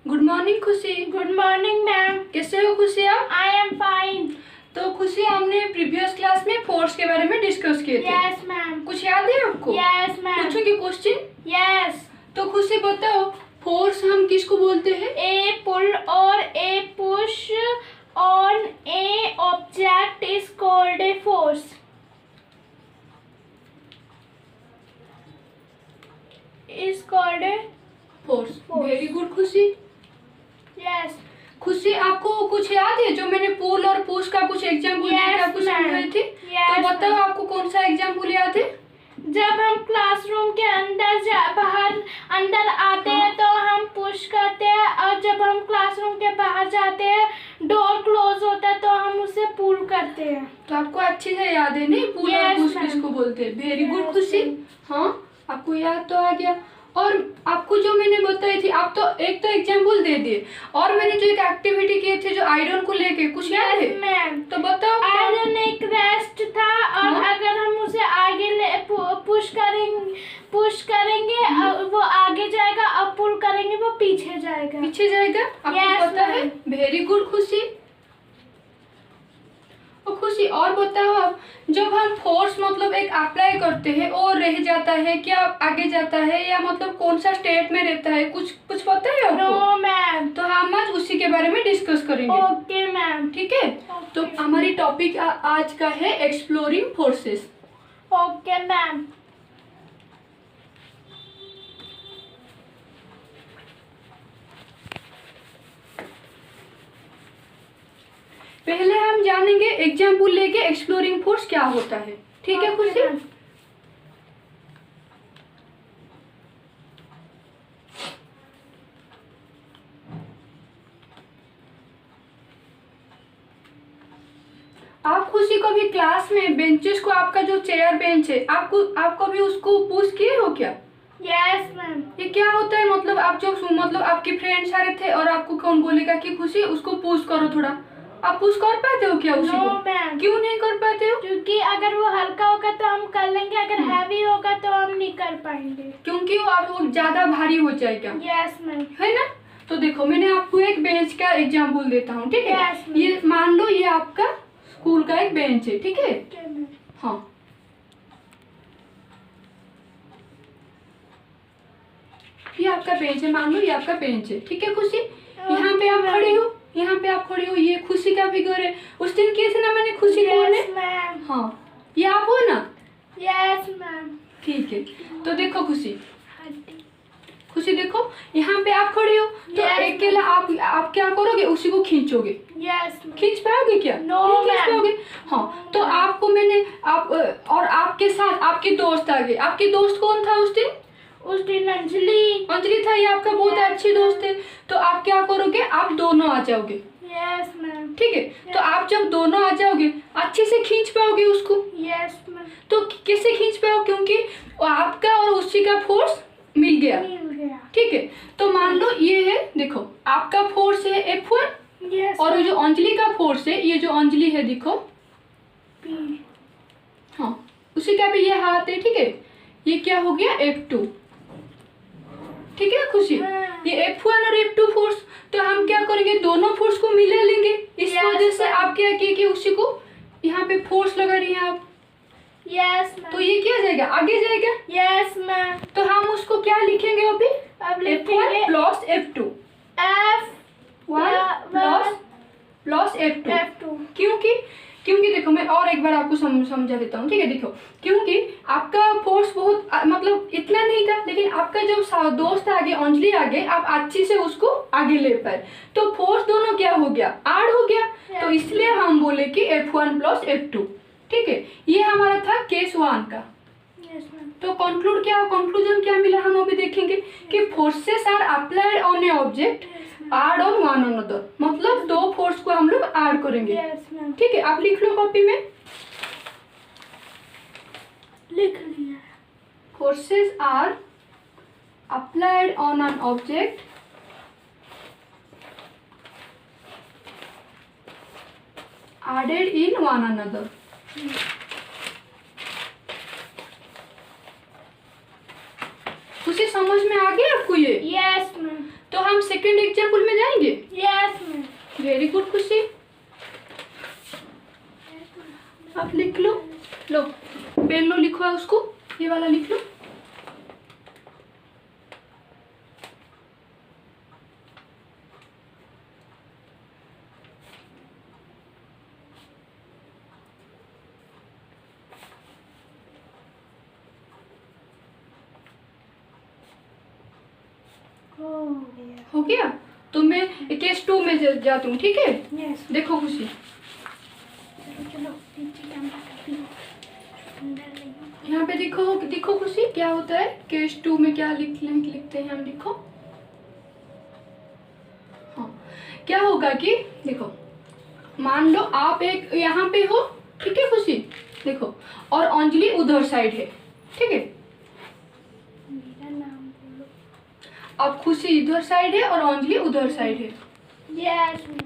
Good morning खुशी। Good morning ma'am. कैसे हो खुशी आप? I am fine. तो खुशी, हमने प्रीवियस क्लास में फोर्स के बारे में डिस्कस किए थे। Yes ma'am. कुछ याद है आपको? Yes ma'am. पूछोगे क्वेश्चन? यस। तो खुशी बताओ, फोर्स हम किसको बोलते हैं? ए पुल और a push on a object is called a force. Is called a force. Force. Very good Khushi. Yes. Khushi, आपको कुछ याद है जो मैंने पुल और पुश का कुछ एग्जाम्पल Yes, आपको समझाए थे? Yes, तो बताओ ma'am. आपको कौन सा एग्जाम्पल याद है? जब हम क्लासरूम के अंदर आते हैं तो हम पुश करते हैं, और जब हम क्लासरूम के बाहर जाते हैं, डोर क्लोज होता है तो हम उसे पुल करते हैं। तो आपको अच्छे से याद है नहीं, पुल और Yes, पुश ma'am. किसको बोलते हैं? वेरी गुड Yes, खुशी। ma'am. हाँ, आपको याद तो आ गया। और आपको जो मैंने बताई थी, आप तो एक तो एग्जाम्पल दे दिए, और मैंने जो एक एक्टिविटी किए थे जो आयरन को लेके, कुछ याद है? मैम। तो बताओ क्या? आयरन एक रेस्ट था, और हाँ? अगर हम उसे आगे पुश करेंगे और वो आगे जाएगा, और पुल करेंगे वो पीछे जाएगा। पीछे जाएगा। आपको Yes, पता है? ma'am. वेरी गुड खुशी। और खुशी, और बताओ आप, जब हम फोर्स मतलब एक अप्लाई करते हैं और रह जाता है, क्या आगे जाता है, या मतलब कौन सा स्टेट में रहता है, कुछ कुछ पता है आपको? No ma'am. तो हम आज उसी के बारे में डिस्कस करेंगे। Okay ma'am. ठीक है। तो हमारी टॉपिक आज का है एक्सप्लोरिंग फोर्सेस। Okay ma'am. पहले हम जानेंगे एग्जाम्पल लेके एक्सप्लोरिंग फोर्स क्या होता है। ठीक है खुशी? आप खुशी को भी क्लास में बेंचेस को, आपका जो चेयर बेंच है, आपको भी उसको पुश किए हो क्या? Yes ma'am. ये क्या होता है, मतलब आप जो मतलब आपके फ्रेंड्स आ रहे थे और आपको कौन बोलेगा कि खुशी उसको पुश करो थोड़ा, आप पुश कर पाते हो क्या उसी नो को? मैम। क्यों नहीं कर पाते हो? क्योंकि अगर वो हल्का होगा तो हम कर लेंगे, अगर हैवी होगा तो हम नहीं कर पाएंगे। क्योंकि वो ज्यादा भारी हो जाएगा। Yes ma'am. है ना? तो देखो, मैंने आपको एक बेंच का एग्जाम्पल देता हूँ। ठीक है? Yes, ma'am. ये मान लो ये आपका स्कूल का एक बेंच है। ठीक है? Okay ma'am. हाँ, ये आपका बेंच है, मान लो ये आपका बेंच है। ठीक है खुशी? यहाँ पे आप खड़े हो, यहाँ पे आप खड़े हो, ये खुशी का फिगर है। उस दिन किए थे ना मैंने खुशी को ने? Yes ma'am. हाँ, ये आप हो ना? Yes ma'am. ठीक है। तो देखो खुशी, देखो यहाँ पे आप खड़े हो, तो Yes, अकेला आप क्या करोगे, उसी को खींचोगे। यस। खींच पाओगे क्या? No, नहीं खींच ma'am. पाओगे। हाँ, तो आपको मैंने और आपके साथ आपके दोस्त आ गए। आपके दोस्त कौन था उस दिन? अंजलि। अंजलि था, ये आपका बहुत Yes, अच्छी दोस्त है। तो आप क्या करोगे, आप दोनों आ जाओगे। Yes ma'am. ठीक है? तो आप जब दोनों आ जाओगे, अच्छे से खींच पाओगे उसको। Yes ma'am. तो कैसे खींच पाओ? क्योंकि आपका और उसी का फोर्स मिल गया। मिल गया। ठीक है? तो मान लो ये है, देखो आपका फोर्स है F1, यस। और जो अंजलि का फोर्स है, ये जो अंजलि है देखो, हाँ उसी का भी ये हाथ है। ठीक है? ये क्या हो गया, F2। ठीक है खुशी? ये F1 और F2 फोर्स, तो हम क्या करेंगे, दोनों फोर्स को मिला लेंगे। इस Yes, वजह से ma'am. आप क्या किए कि उसी को यहाँ पे फोर्स लगा रही हैं आप, यस तो ये क्या जाएगा, आगे जाएगा। Yes ma'am. तो हम उसको क्या लिखेंगे अभी, अब F1 लिखेंगे plus F2, F1 plus F2। F2। क्योंकि देखो, मैं और एक बार आपको समझा देता हूँ। ठीक है? देखो, क्योंकि आपका फोर्स बहुत मतलब इतना नहीं था, लेकिन आपका जो दोस्त आगे अंजलि आगे, आप अच्छी से उसको आगे ले पाए, तो फोर्स दोनों क्या हो गया, ऐड हो गया। तो इसलिए हम बोले कि F1 प्लस F2। ठीक है? ये हमारा था केस 1 का। Yes ma'am. तो कंक्लूजन क्या मिला, हम अभी देखेंगे कि forces are applied on a object add on one another, मतलब दो फोर्स को हम लोग ऐड करेंगे। Yes ma'am. ठीक है? आप लिख लो कॉपी में, लिख लिया। Forces are applied on an object added in one another. खुशी समझ में आ गया आपको ये? Yes ma'am. तो हम सेकंड एग्जाम्पल में जाएंगे। Yes ma'am. वेरी गुड खुशी, आप लिख लो, लो पेन लो, लिखो है उसको, ये वाला लिख लो। हो गया, तो मैं केस 2 में जाती हूँ, ठीक है। यस। देखो खुशी, चलो पीछे कैमरा कर लो, अंदर नहीं। यहाँ पे देखो, देखो खुशी क्या होता है केस 2 में, क्या लिखते हैं हम, देखो। हाँ, क्या होगा कि देखो, मान लो आप एक यहाँ पे हो, ठीक है खुशी, देखो, और अंजलि उधर साइड है, ठीक है। मेरा नाम बोलो। अब खुशी इधर साइड है और अंजलि उधर साइड है, यस मैम।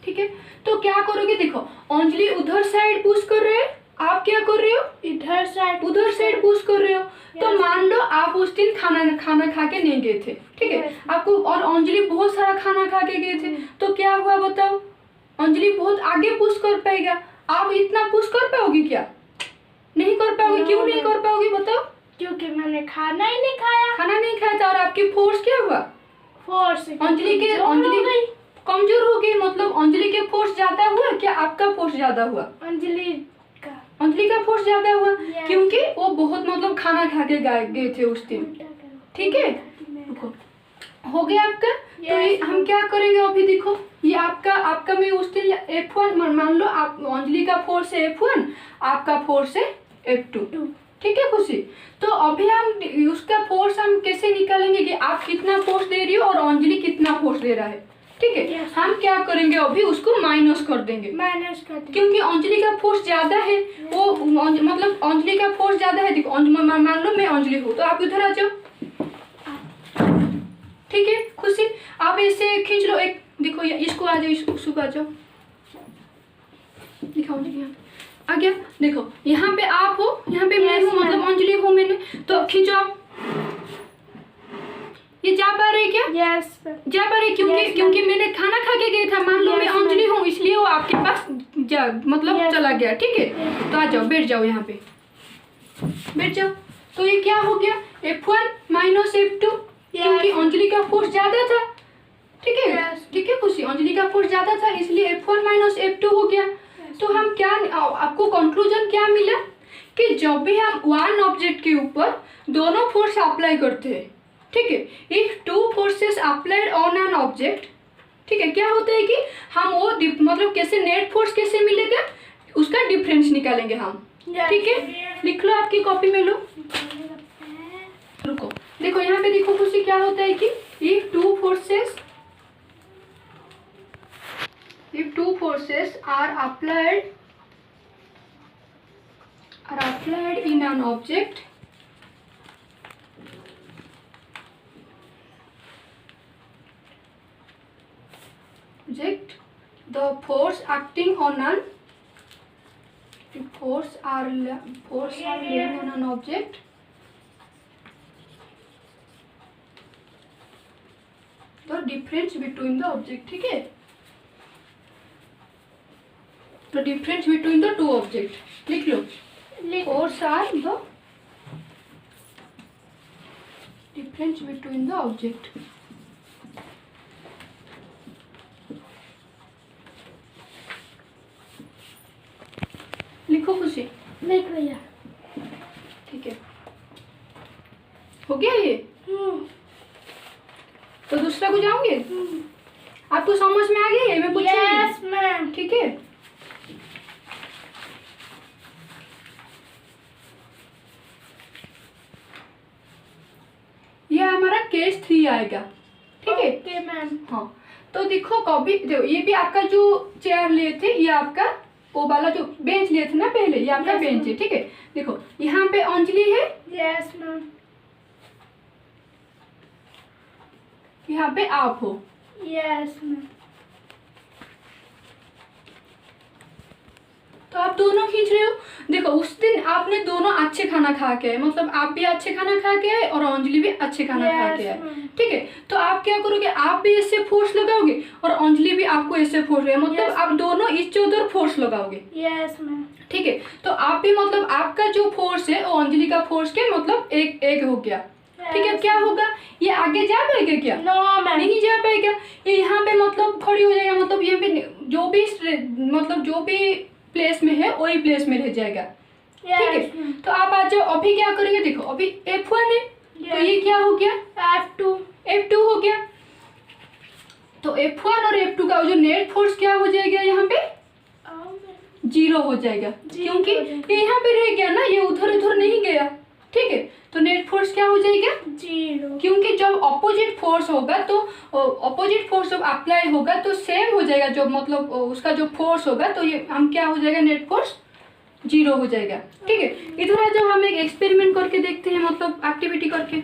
ठीक है। तो क्या करोगे, देखो अंजलि उधर साइड पुश कर रहे हैं, आप क्या कर रहे हो, इधर साइड, उधर साइड पुश कर रहे हो। तो Yes. मान लो आप उस दिन खाना खा के नहीं गए थे, ठीक है। Yes. आपको और अंजलि बहुत सारा खाना खा के गए थे, तो क्या हुआ बताओ, अंजलि बहुत आगे पुश कर पाएगा, आप इतना पुश कर पाओगे क्या, नहीं कर पाओगे। No, क्यों नहीं no. कर पाओगे बताओ, क्योंकि मैंने खाना ही नहीं खाया। खाना नहीं खाया था, और आपकी फोर्स क्या हुआ, फोर्स अंजलि कमजोर हो गई, मतलब अंजलि के फोर्स ज्यादा हुआ क्या, आपका फोर्स ज्यादा हुआ, अंजलि का फोर्स ज्यादा हुआ। Yes. क्योंकि वो बहुत मतलब खाना खा के गए थे उस दिन, ठीक है। रुको, हो गया आपका। तो ये Yes. हम क्या करेंगे अभी, देखो ये आपका मैं उस दिन F1 मान लो, आप अंजलि का फोर्स है F1, आपका फोर्स है F2, ठीक है खुशी। तो अभी हम उसका फोर्स हम कैसे निकालेंगे कि आप कितना फोर्स दे रही हो और अंजलि कितना फोर्स दे रहा है, ठीक है। Yes. हम क्या करेंगे अभी, उसको माइनस कर देंगे, माइनस कर दे। क्योंकि अंजलि का फोर्स ज्यादा है, वो मतलब अंजलि का फोर्स ज्यादा है। देखो मान लो मैं अंजलि हूँ, तो आप इधर आ जाओ, ठीक है खुशी। आप ऐसे खींच लो, एक देखो इसको आ जाओ, उसको आ जाओ, दिखाओ अंजलि आ गया। देखो यहाँ पे आप हो, यहाँ पे मैं हूँ, मतलब अंजलि हूँ मैंने, तो खींचो आप। ये जा पा रहे क्या, यस जा पा रहे, क्योंकि मैंने खाना खा के गया था, मान लो मैं अंजलि हूँ, इसलिए वो आपके पास मतलब चला गया, ठीक है। तो आ जाओ, बैठ जाओ, यहाँ पे बैठ जाओ। तो ये क्या हो गया, F1 माइनस F2, क्योंकि अंजलि का फोर्स ज्यादा था, ठीक है, ठीक है खुशी, अंजलि का फोर्स ज्यादा था, इसलिए F1 माइनस F2 हो गया। तो हम क्या, आपको कंक्लूजन क्या मिला कि जब भी हम वन ऑब्जेक्ट के ऊपर दोनों फोर्स अप्लाई करते हैं, ठीक है, if two forces applied on an object, ठीक है, क्या होता है कि हम वो मतलब कैसे नेट फोर्स कैसे मिलेगा, उसका डिफरेंस निकालेंगे हम, ठीक है। लिख लो, आपकी कॉपी में लो, रुको, देखो यहाँ पे देखो खुशी क्या होता है कि if two forces are applied in an object, the force acting on an force are laying on an object the difference between the object, ठीक है, the difference between the two object, लिख लो, force are the difference between the object, लिखो खुशी, लिख भैया। ठीक है, हो गया ये। तो दूसरा को जाओगे, आपको समझ में आ गया ये मैं पूछूंगी, यस मैम। ठीक है। ये हमारा केस 3 आएगा, ठीक है। Okay ma'am. हाँ, तो देखो कभी देखो, ये भी आपका जो चेयर लिए थे, ये आपका वो वाला जो बेंच लिए थे ना पहले, ये आपका Yes, बेंच है, ठीक है। देखो यहाँ पे अंजलि है, यस मैम। यहाँ पे आप हो, यस मैम। तो आप दोनों खींच रहे हो। देखो उस दिन आपने दोनों अच्छे खाना खा के आए, मतलब आप भी अच्छे खाना खा के आए और अंजलि भी अच्छे खाना खा के आए, ठीक है। तो आप क्या करोगे, आप भी इससे फोर्स लगाओगे और अंजलि भी आपको इससे फोर्स लगाएगी, मतलब आप दोनों इस उधर फोर्स लगाओगे। Yes ma'am. ठीक है, तो आप भी मतलब आपका जो फोर्स है वो अंजलि का फोर्स के मतलब एक एक हो गया। ठीक है, क्या होगा, ये आगे जा पाएगा क्या? नो मैम, नहीं जा पाएगा। ये यहाँ पे मतलब खड़ी हो जाएगा, मतलब यहाँ पे जो भी मतलब जो भी प्लेस में है वही प्लेस में रह जाएगा। ठीक है, तो आप आ जाओ। अभी क्या करेंगे, देखो अभी F1 है, तो ये क्या हो गया, F2 हो गया। तो F1 और F2 का जो नेट फोर्स क्या हो जाएगा, यहाँ पे 0 हो जाएगा, क्योंकि ये यहाँ पे रह गया ना, ये उधर उधर नहीं गया। ठीक है, तो नेट फोर्स क्या हो जाएगा, 0, क्योंकि जब ऑपोजिट फोर्स होगा तो ऑपोजिट फोर्स जब अप्लाई होगा तो सेम हो जाएगा, जो मतलब उसका जो फोर्स होगा, तो ये हम क्या हो जाएगा, नेट फोर्स 0 हो जाएगा। ठीक है, इधर आ जाओ, हम एक एक्सपेरिमेंट करके देखते हैं, मतलब एक्टिविटी करके।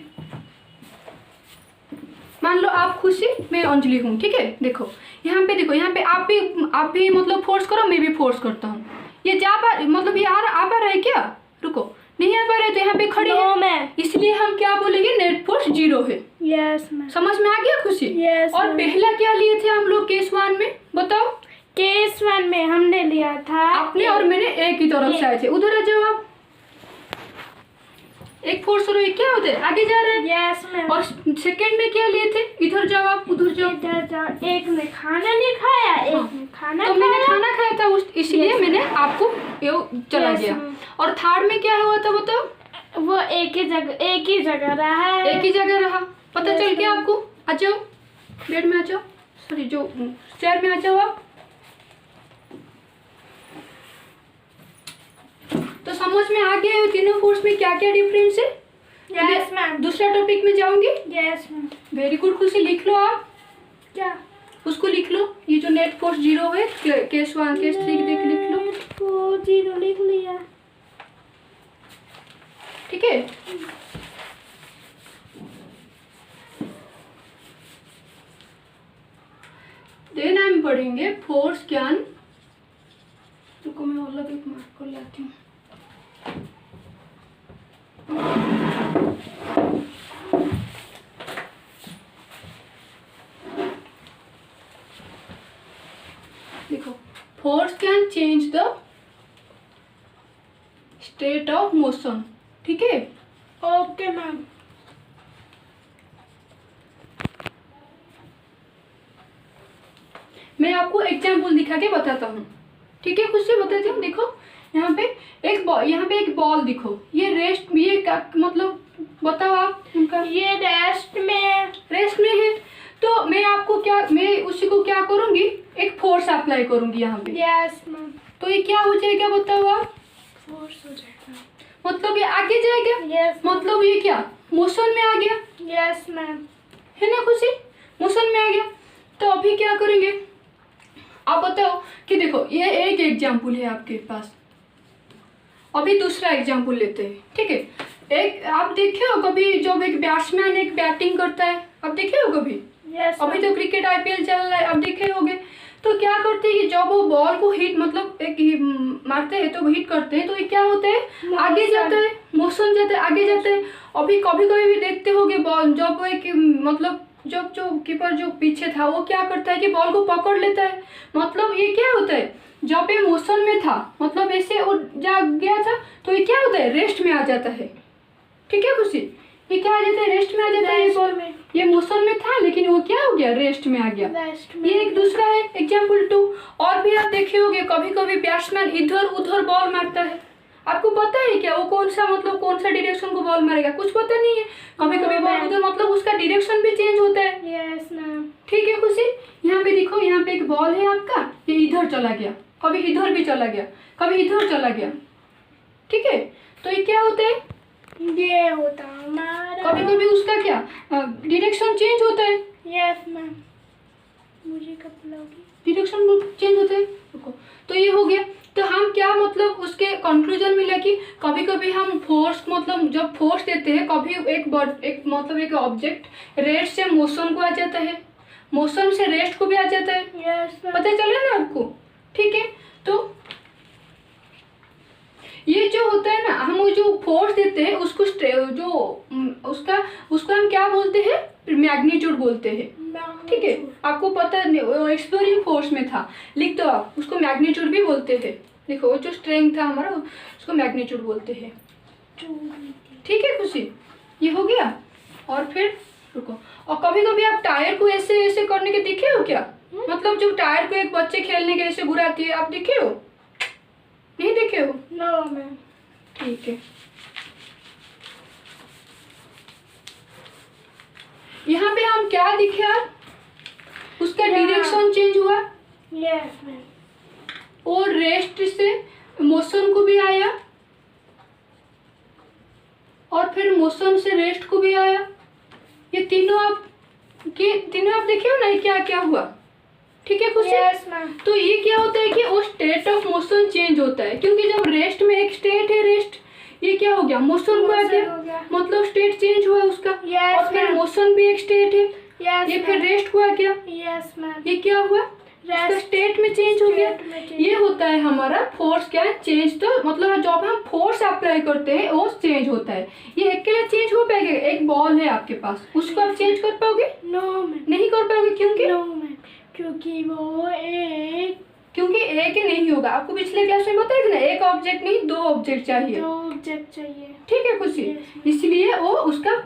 मान लो आप खुशी, मैं अंजलि हूँ, ठीक है। देखो यहाँ पे, देखो यहाँ पे आप भी मतलब फोर्स करो, मैं भी फोर्स करता हूँ। ये जा पा मतलब ये आ पा रहा है क्या, रुको, नहीं आ पा रहे, तो यहाँ पे खड़ी है, इसलिए हम क्या बोलेंगे, नेट फोर्स 0 है। यस मैम, समझ में आ गया खुशी? यस। और पहला क्या लिए थे हम लोग केस 1 में, बताओ। केस 1 में हमने लिया था, आपने और मैंने एक ही तरफ से आए थे। उधर आ जाओ आप, एक फोर्स और क्या होते हैं, आगे जा रहे हैं। Yes ma'am. और सेकंड में क्या लिए थे, इधर जाओ आप, उधर जाओ, इधर जाओ। एक ने खाना नहीं खाया, एक ने खाना तो मैंने खाना खाया था इसलिए मैंने आपको ये चला Yes, गया। ma'am. और थर्ड में क्या हुआ था बताओ, वो एक ही जगह रहा है, एक ही जगह रहा, पता Yes, चल गया ma'am. आपको। आ जाओ, बेड में आ जाओ, सॉरी जो चेयर में आ जाओ आप। तो समझ में आ गया है तीनों फोर्स में क्या क्या डिफरेंस है। Yes ma'am. दूसरा टॉपिक में जाऊंगी। Yes ma'am. वेरी गुड खुशी, लिख लो आप, क्या, उसको लिख लो, ये जो नेट फोर्स 0 है, केस 1 केस 3 देख लिख लो, वो 0 लिख लिया। ठीक है। देन हम पढ़ेंगे फोर्स ज्ञान। रुको मैं अलग एक मार्क कर लाती हूँ। देखो, force can change the state of motion, ठीक है। Okay ma'am. मैं आपको एग्जाम्पल दिखा के बताता हूँ, ठीक है, खुद से बताती हूँ। देखो यहाँ पे एक बॉल दिखो, ये रेस्ट, ये मतलब बताओ आप उनका, ये रेस्ट में है। तो मैं उसी को क्या करूँगी, एक फोर्स अप्लाई करूँगी यहाँ पे। Yes ma'am. तो ये क्या हो जाएगा बताओ आप, फोर्स हो जाएगा, मतलब ये आगे जाएगा। यस मतलब ये क्या, मोशन में आ गया, यस मैम। है ना खुशी, मोशन में आ गया। तो अभी क्या करेंगे, आप बताओ कि देखो ये एक एग्जाम्पल है आपके पास, अभी दूसरा एग्जाम्पल लेते हैं, ठीक है। एक आप देखे हो कभी जब एक बैट्समैन एक बैटिंग करता है, आप देखे हो कभी? यस। अभी तो क्रिकेट IPL चल रहा है, आप देखे होगे। तो क्या करते हैं कि जब वो बॉल को हिट मतलब मारते हैं तो हिट करते हैं, तो ये क्या होता है, आगे जाता है, मोशन जाता है, आगे जाता है। अभी कभी कभी भी देखते होगे बॉल जब वो एक मतलब जब जो कीपर जो पीछे था वो क्या करता है कि बॉल को पकड़ लेता है। मतलब ये क्या होता है, जब ये मोशन में था मतलब ऐसे वो जा गया था, तो ये क्या होता है, रेस्ट में आ जाता है। ठीक है खुशी, ये क्या आ जाता है, रेस्ट में आ जाता है। बॉल में ये मोशन में था लेकिन वो क्या हो गया, रेस्ट में आ गया। ये एक दूसरा है एग्जाम्पल 2। और भी आप देखे होंगे कभी कभी बैट्समैन इधर उधर बॉल मारता है, आपको पता है क्या वो कौन सा डायरेक्शन को बॉल मारेगा, कुछ पता नहीं है। कभी कभी बॉल उधर मतलब उसका डायरेक्शन भी चेंज होता है। Yes ma'am. ठीक है खुशी, यहाँ पे देखो, यहाँ पे एक बॉल है आपका, ये इधर चला गया, कभी इधर भी चला गया, कभी इधर चला गया। ठीक है, तो ये क्या होता है, ये होता हमारा, कभी कभी उसका क्या डायरेक्शन चेंज होता है। Yes ma'am. मुझे कब बुलाओगी, डायरेक्शन चेंज होता है। रुको, तो ये हो गया। तो हम क्या मतलब उसके कंक्लूजन मिला कि कभी कभी हम फोर्स मतलब जब फोर्स देते हैं, कभी एक ऑब्जेक्ट रेस्ट से मोशन को आ जाता है, मोशन से रेस्ट को भी आ जाता है। Yes ma'am. पता चला ना आपको, ठीक है। तो ये जो होता है ना, हम वो जो फोर्स देते हैं उसको जो उसको हम क्या बोलते हैं, मैग्नीट्यूड बोलते हैं। ठीक है, आपको पता नहीं, वो एक्सप्लोरिंग फोर्स में था, लिख दो आप, उसको मैग्नीट्यूड भी बोलते हैं। देखो वो जो स्ट्रेंथ था हमारा उसको मैग्नीट्यूड बोलते हैं। ठीक है खुशी, ये हो गया। और फिर रुको, और कभी कभी आप टायर को ऐसे ऐसे करने के देखे हो क्या? मतलब जो टायर को एक बच्चे खेलने के ऐसे घुराती है, आप देखे हो? नहीं देखे हो? No ma'am. ठीक है, यहाँ पे हम क्या दिखे यार, उसका डायरेक्शन चेंज हुआ। Yes ma'am. और रेस्ट से मोशन को भी आया, और फिर मोशन से रेस्ट को भी आया। ये तीनों आप देखे हो ना, ये क्या क्या हुआ? ठीक है खुशी। Yes ma'am. तो ये क्या होता है कि वो स्टेट ऑफ मोशन चेंज होता है, क्योंकि जब रेस्ट में एक स्टेट है रेस्ट, ये क्या हो गया, मोशन को आ हो गया, गया। मतलब स्टेट चेंज हुआ उसका। Yes, और फिर ma'am. मोशन भी एक स्टेट है, यस ये फिर रेस्ट को आ गया, यस मैम। ये क्या हुआ, उसका स्टेट में चेंज हो गया। State में change। ये होता है हमारा फोर्स क्या चेंज। तो मतलब जब हम फोर्स अप्लाई करते हैं वो चेंज होता है। ये अकेला चेंज हो पाएगा? एक बॉल है आपके पास, उसको आप चेंज कर पाओगे? No ma'am. नहीं कर पाओगे, क्योंकि नो मैम, क्योंकि वो एक ही नहीं होगा। आपको पिछले क्लास में बताया था ना, एक ऑब्जेक्ट नहीं, दो ऑब्जेक्ट चाहिए। दो ऑब्जेक्ट चाहिए। ठीक है खुशी, Yes, इसलिए वो उसका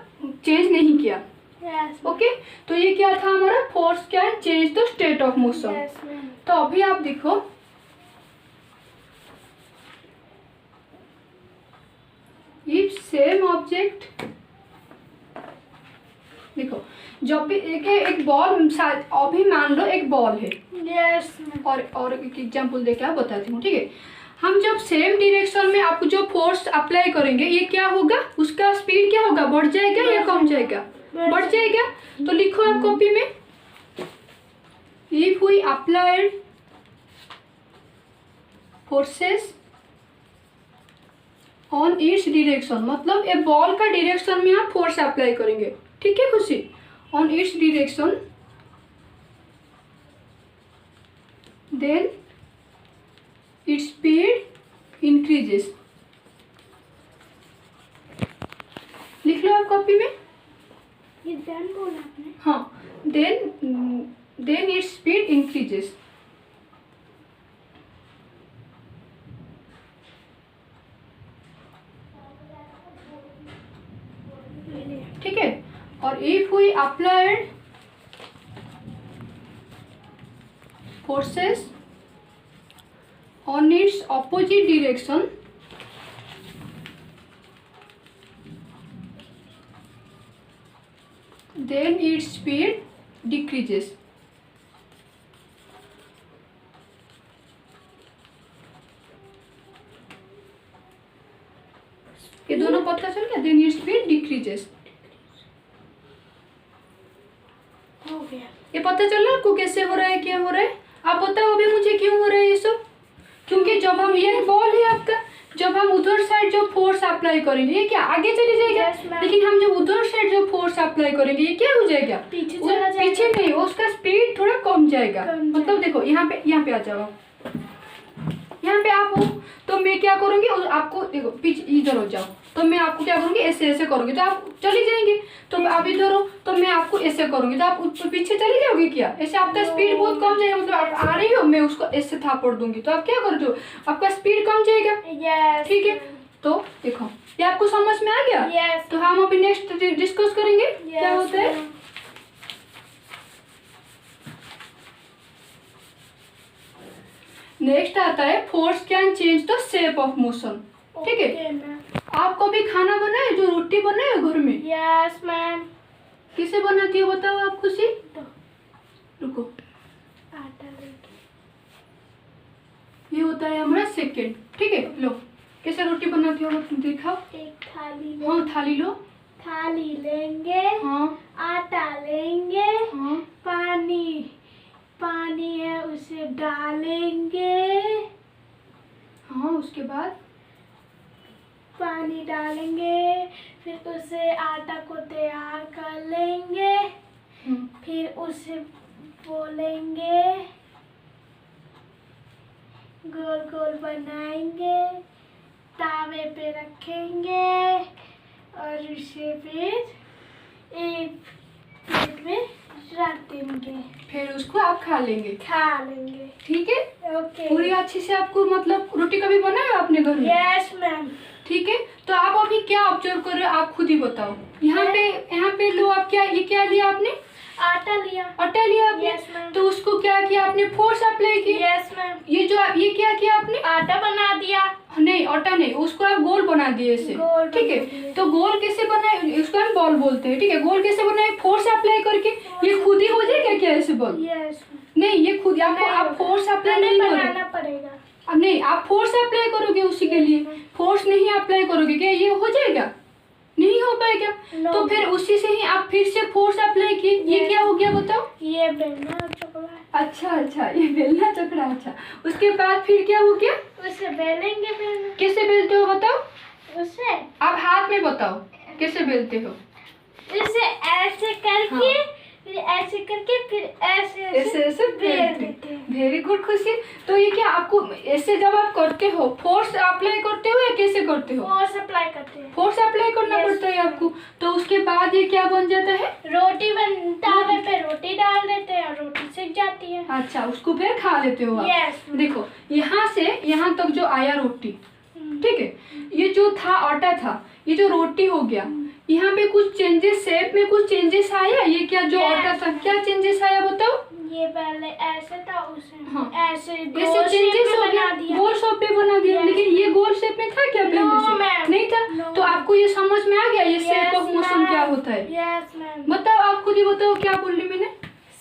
चेंज नहीं किया। यस ओके, तो ये क्या था हमारा, force can change the state of motion. Yes ma'am. तो अभी आप देखो, इफ सेम ऑब्जेक्ट, देखो जब भी एक बॉल, अभी मान लो एक बॉल है, यस मैम। और एक एग्जांपल देके आप बताती हूँ। ठीक है, हम जब सेम डायरेक्शन में आपको जो फोर्स अप्लाई करेंगे, ये क्या होगा, उसका स्पीड क्या होगा, बढ़ जाएगा या कम जाएगा? बढ़ जाएगा। तो लिखो आप कॉपी में, if we applied forces on its direction, मतलब ए बॉल का डायरेक्शन में आप फोर्स अप्लाई करेंगे। ठीक है खुशी, on its direction, then its speed increases. लिख लो आप कॉपी में। ये देन बोला आपने? हाँ, देन इट्स स्पीड इंक्रीजेस। ठीक है, और if we applied forces on its opposite direction, then its speed decreases। ये दोनों पता चल गया, then its speed decreases। हो गया। ये पता चल रहा है आपको कैसे हो रहा है, क्या हो रहा है? आप बताओ अभी मुझे क्यों हो रहा है ये सब? क्योंकि जब हम, ये बॉल है आपका, जब हम उधर साइड जो फोर्स अप्लाई करेंगे, ये क्या आगे चली जाएगा? Yes, ma'am। लेकिन हम जब उधर साइड जो फोर्स अप्लाई करेंगे, ये क्या हो जाएगा? पीछे वो चला जाएगा। पीछे नहीं, उसका स्पीड थोड़ा कम जाएगा। कम मतलब देखो यहाँ पे आ जाओ, यहाँ पे आप हो, तो मैं क्या करूँगी, आपको देखो पीछे इधर हो जाओ, तो मैं आपको क्या करूँगी, ऐसे ऐसे करूँगी तो आप चली जाएंगे। तो आप इधर हो तो मैं आपको ऐसे करूँगी तो आप पीछे चली जाओगे क्या? ऐसे आपका स्पीड बहुत कम जाएगा। मतलब आप आ रही हो, मैं उसको ऐसे थापड़ दूंगी तो आप क्या करते हो, आपका स्पीड कम जाएगा। यस। ठीक है, तो देखो ये आपको समझ में आ गया। यस। तो हम अभी नेक्स्ट डिस्कस करेंगे क्या होता है। नेक्स्ट आता है force can change the shape of motion. ठीक है, ओके मैम। आप कभी खाना बनाए, जो रोटी बनाए घर में, यस मैम। किसे बनाती हो बताओ आप खुशी? तो रुको, आटा लेके। ये होता है हमारा सेकंड। ठीक है, लो कैसे रोटी बनाती हो तुम दिखाओ। एक थाली ले। हाँ थाली लो। थाली लेंगे। हाँ आटा लेंगे। हाँ पानी है उसे डालेंगे। हाँ, उसके बाद पानी डालेंगे, फिर उसे आटा को तैयार कर लेंगे, फिर उसे बोलेंगे, गोल गोल बनाएंगे, तावे पे रखेंगे और उसे फिर एक प्लेट में रख देंगे, फिर उसको आप खा लेंगे। खा लेंगे। ठीक है, ओके। पूरी अच्छे से आपको मतलब रोटी कभी बनाया आपने घर में? Yes ma'am. ठीक है, तो आप अभी क्या ऑब्जर्व कर रहे हो आप खुद ही बताओ। यहाँ पे लो, आप क्या ये क्या लिया आपने? आटा लिया। आटा लिया आपने? Yes ma'am. तो उसको क्या किया आपने? फोर्स अप्लाई की? Yes ma'am. ये क्या किया आपने? आटा बना दिया। नहीं, आटा नहीं, उसको आप गोल बना दिए इसे। गोल ठीक बना है, दिए। तो गोल कैसे बनाए? उसको हम बॉल बोलते हैं। ठीक है, गोल कैसे बनाए? फोर्स अप्लाई करके। ये खुद ही हो जाएगा क्या ऐसे बॉल? यस। नहीं, ये खुद आपको आप फोर्स अप्लाई नहीं करोगे। बनाना पड़ेगा। अब नहीं, आप फोर्स अप्लाई करोगे उसी के लिए। फोर्स नहीं अप्लाई करोगे क्या ये हो जाएगा? नहीं हो पाएगा। No. तो फिर उसी से ही आप फिर से फोर्स अप्लाई किए। ये Yes. क्या हो गया बताओ? ये बेलना चकला। अच्छा, ये बेलना चकरा। अच्छा, उसके बाद फिर क्या हो गया? उसे बेलेंगे बेलना। कैसे बेलते हो बताओ? उसे आप हाथ में बताओ कैसे बेलते हो? उसे ऐसे करके फिर ऐसे करके फिर ऐसे बेल देते हैं। वेरी गुड खुशी। तो ये क्या आपको ऐसे जब आप करते हो फोर्स अप्लाई करते हो या कैसे करते हो? फोर्स अप्लाई करते हैं। फोर्स अप्लाई करना Yes. पड़ता है आपको। तो उसके बाद ये क्या बन जाता है? रोटी तावे पे रोटी डाल देते हैं और रोटी सिक जाती है। अच्छा, उसको फिर खा लेते हो आप। Yes. देखो, यहाँ से यहाँ तक जो आया रोटी, ठीक है, ये जो था आटा था, ये जो रोटी हो गया, यहाँ पे कुछ चेंजेस, शेप में कुछ चेंजेस आया। ये क्या जो Yes. आटा था क्या चेंजेस आया बताओ? ये पहले ऐसे था, उसे हाँ। ऐसे ऐसे चेंजेस हो गया, गोल शेप पे बना दिया। Yes. लेकिन ये गोल शेप में था क्या पहले No, से? ma'am. नहीं था। No. तो आपको ये समझ में आ गया ये शेप ऑफ मोशन क्या होता है? Yes ma'am. बताओ, आप खुद ही बताओ क्या बोल रही मैंने?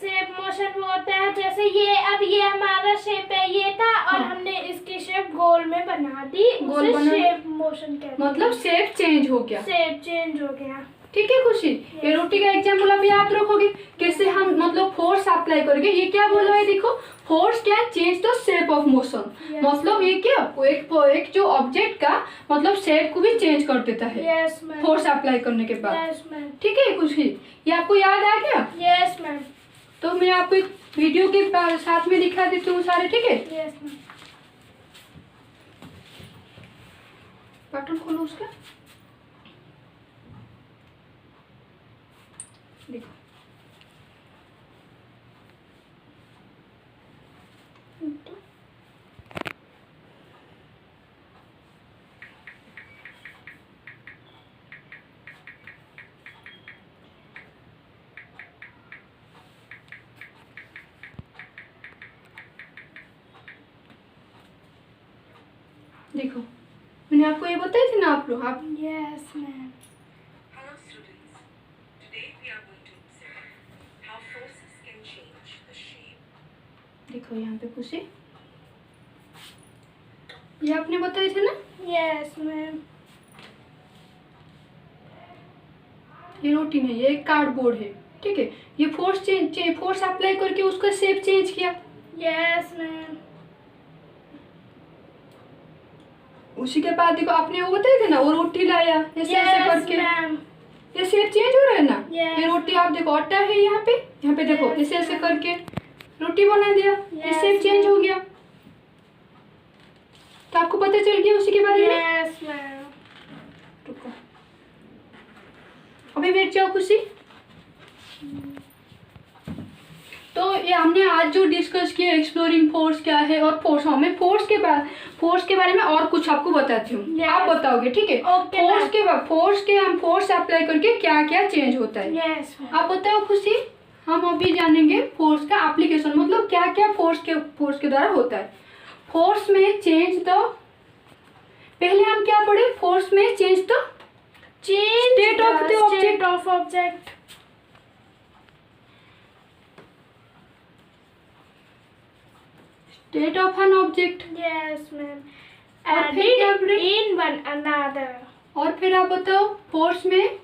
शेप मोशन वो होता है जैसे ये, अब ये हमारा शेप है, ये था और हाँ। हमने इसकी शेप गोल में बना दी, गोल उसे बना दी। शेप मोशन कहते हैं। मतलब शेप चेंज हो गया। शेप चेंज हो गया। ठीक है खुशी, ये रोटी का एग्जाम्पल आप याद रखोगे कैसे हम मतलब फोर्स अप्लाई करेंगे। ये क्या बोला है देखो, force can change the shape of motion. Yes. मतलब ये क्या एक जो ऑब्जेक्ट का मतलब शेप को भी चेंज कर देता है यस मैम। फोर्स अप्लाई करने के बाद। Yes ma'am. ठीक है खुशी, ये आपको याद आ गया? Yes ma'am. तो मैं आपको एक वीडियो के साथ में दिखा देती हूँ सारे। ठीक है, यस मैम। बटन खोलो उसका, देखो। देखो, मैंने आपको ये बताई थी ना आप लोग आप yes ma'am. Hello students, today we are going to observe how forces can change the shape. देखो यहाँ पे खुशी, ये आपने बताए थे ना? Yes ma'am. ये रोटी नहीं, ये एक कार्डबोर्ड है। ठीक है, ये फोर्स अप्लाई करके उसका शेप चेंज किया। Yes ma'am. उसी के बाद देखो आपने वो बताए थे ना, वो रोटी लाया ऐसे ऐसे करके, मैम। ये शेप चेंज हो रहा है ना। Yes. ये रोटी आप देखो, आटा है यहाँ पे देखो Yes, ऐसे ऐसे ma'am. करके रोटी बना दिया। ये Yes, शेप चेंज ma'am. हो गया। तो आपको पता चल गया उसी के बारे में? Yes ma'am. रुको, अभी बैठ जाओ खुशी। तो ये हमने आज जो डिस्कस किया एक्सप्लोरिंग फोर्स क्या है और फोर्स, हमें फोर्स के बारे में और कुछ आपको बताती हूँ। Yes. आप बताओगे, ठीक है? Okay, फोर्स के हम फोर्स अप्लाई करके क्या क्या चेंज होता है। Yes ma'am. आप बताओ खुशी, हम अभी जानेंगे फोर्स का एप्लीकेशन, मतलब क्या क्या फोर्स के द्वारा होता है। फोर्स में चेंज द, पहले हम क्या पढ़े? फोर्स में change the state of the object. State of object. State of an object. Yes ma'am. और फिर क्या एंड पढ़े? In one another. और फिर आप बताओ फोर्स में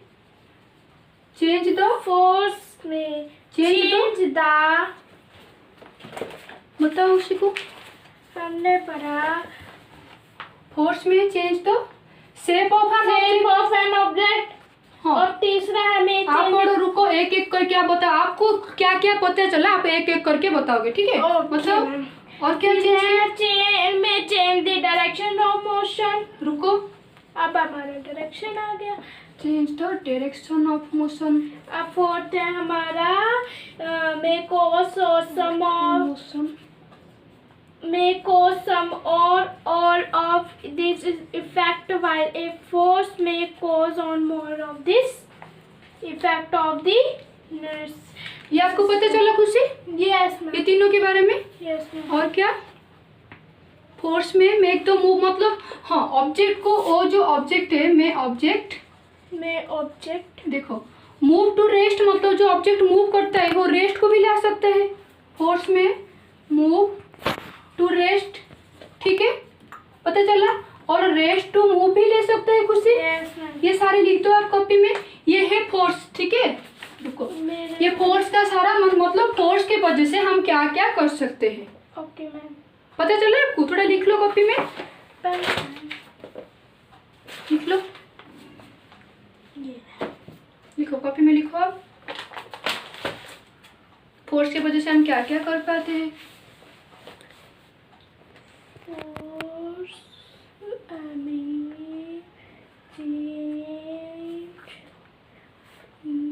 चेंज द, फोर्स में Change चेंज द, बताओ उसी को। हमने पढ़ा फोर्स में change the shape of an shape object. Of an object. हाँ, और तीसरा हमें आप पढ़ो, रुको, एक एक करके आप बताओ। आपको क्या क्या पता चला आप एक एक करके बताओगे, ठीक है? बताओ। और क्या चेंज? में change the direction of motion. रुको, अब हमारा डायरेक्शन आ गया। Change the direction of motion. अब फोर्थ है हमारा make cause or sum of motion. may cause some or all of this effect, while a force may cause on more of this effect of the nurse. ये आपको पता चला खुशी? Yes ये ma'am. तीनों के बारे में? Yes ma'am. और क्या? फोर्स में मेक द मूव मतलब हाँ ऑब्जेक्ट को, वो जो ऑब्जेक्ट है में ऑब्जेक्ट May object देखो, मूव टू रेस्ट मतलब जो ऑब्जेक्ट मूव करता है वो रेस्ट को भी ला सकता है। फोर्स में मूव टू रेस्ट, ठीक है, पता चला। और रेस्ट टू मूव भी ले सकता है खुशी। Yes ma'am. ये सारे लिख दो आप कॉपी में। ये है फोर्स, ठीक है। रुको, ये फोर्स का सारा मतलब फोर्स के वजह से हम क्या क्या कर सकते हैं, Okay ma'am. पता चला आपको? थोड़ा लिख लो कॉपी में, Pen. लिख लो, लिखो कॉपी में लिखो आप। फोर्स की वजह से हम क्या क्या कर पाते हैं। Force may change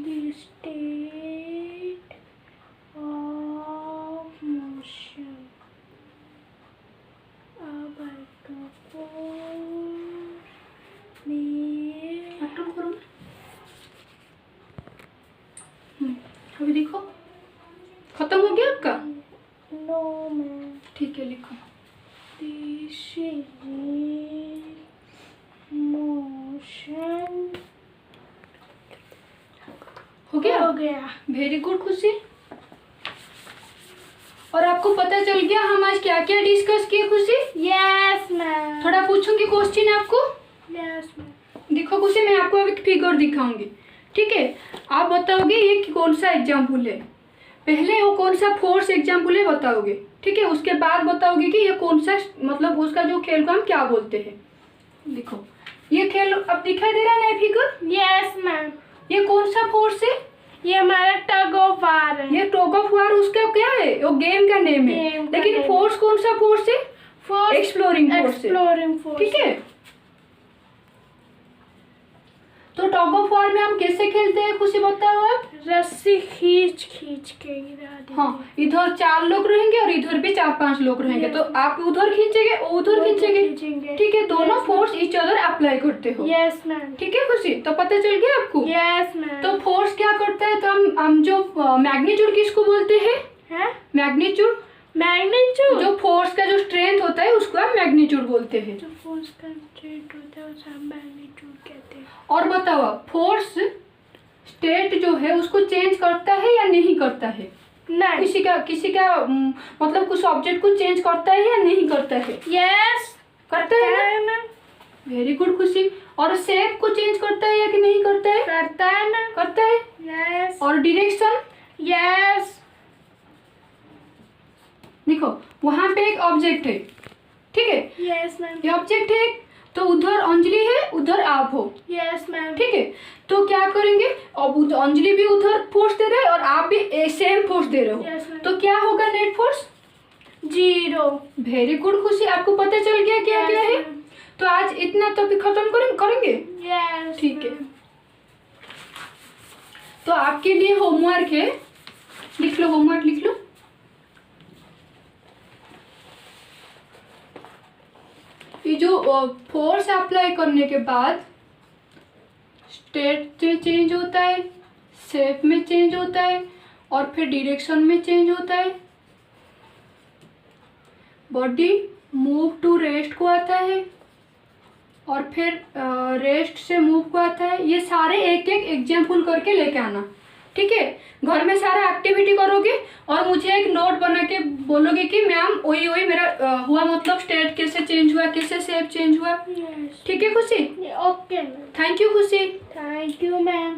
the state of motion. By the force may नाटक करो। अभी लिखो, खत्म हो गया आपका? no man. ठीक है, लिखो। This is motion. हो गया? हो गया। वेरी गुड खुशी। और आपको पता चल गया हम आज क्या क्या डिस्कस किए खुशी? Yes ma'am. थोड़ा पूछूंगी क्वेश्चन आपको। Yes ma'am. देखो खुशी, मैं आपको अभी फिगर दिखाऊंगी, ठीक है। आप बताओगे ये कौन सा एग्जाम्पल है। पहले वो कौन सा फोर्स एग्जाम्पल है बताओगे, ठीक है। उसके बाद बताओगे कि ये कौन सा मतलब उसका जो खेल को हम क्या बोलते हैं। देखो ये खेल अब दिखाई दे रहा है ना फिगर? Yes ma'am. ये कौन सा फोर्स है? ये हमारा टग ऑफ वार है। ये टग ऑफ वार उसका क्या है, वो गेम का नेम है। Game का लेकिन name। फोर्स कौन सा फोर्स है? फोर्स एक्सप्लोरिंग फोर्स है, एक्सप्लोरिंग फोर्स। ठीक है। तो टग ऑफ वार में हम कैसे खेलते हैं खुशी बताओ आप? रस्सी खींच खींच के गिरा देते हैं। हाँ, इधर 4 लोग रहेंगे और इधर भी 4-5 लोग रहेंगे। तो आप उधर खींचेंगे, वो उधर खींचेंगे, ठीक है। दोनों फोर्स ईच अदर अप्लाई करते हो। Yes ma'am. ठीक है खुशी, तो पता चल गया आपको? Yes ma'am. तो फोर्स क्या करता है, तो हम जो मैग्नीट्यूड किसको बोलते हैं? मैग्नीट्यूड। मैग्नीट्यूड। जो फोर्स का जो स्ट्रेंथ होता है उसको हम मैग्नीट्यूड बोलते हैं। जो फोर्स का स्ट्रेंथ होता है उसे हम मैग्नीट्यूड कहते हैं। और बताओ आप, फोर्स स्टेट जो है उसको चेंज करता है या नहीं करता है? नहीं। किसी का मतलब कुछ ऑब्जेक्ट को चेंज करता है या नहीं करता है? यस करता है ना? वेरी गुड खुशी। और शेप को चेंज करता है या कि नहीं करता है? करता है ना? करता है। यस। और डायरेक्शन? यस। देखो वहां पे एक ऑब्जेक्ट है, ठीक है। Yes ma'am. ये ऑब्जेक्ट है, तो उधर अंजलि है, उधर आप हो, यस मैम। ठीक है। तो क्या करेंगे, अब अंजलि भी उधर फोर्स दे रहे हैं और आप भी सेम फोर्स दे रहे हो। Yes, ma'am. तो क्या होगा नेट फोर्स? 0। वेरी गुड खुशी, आपको पता चल गया क्या Yes, क्या है। ma'am. तो आज इतना टॉपिक खत्म करेंगे। यस। ठीक है। तो आपके लिए होमवर्क है, लिख लो, होमवर्क लिख लो। ये जो फोर्स अप्लाई करने के बाद स्टेट में चेंज होता है, शेप में चेंज होता है और फिर डायरेक्शन में चेंज होता है। बॉडी मूव टू रेस्ट को आता है और फिर रेस्ट से मूव को आता है। ये सारे एक एक एग्जाम्पल करके लेके आना, ठीक है। घर में सारा एक्टिविटी करोगे और मुझे एक नोट बना के बोलोगे कि मैम वही मेरा हुआ, मतलब स्टेट कैसे चेंज हुआ, कैसे शेप चेंज हुआ, यस। ठीक है खुशी? Okay ma'am. थैंक यू खुशी। Thank you ma'am.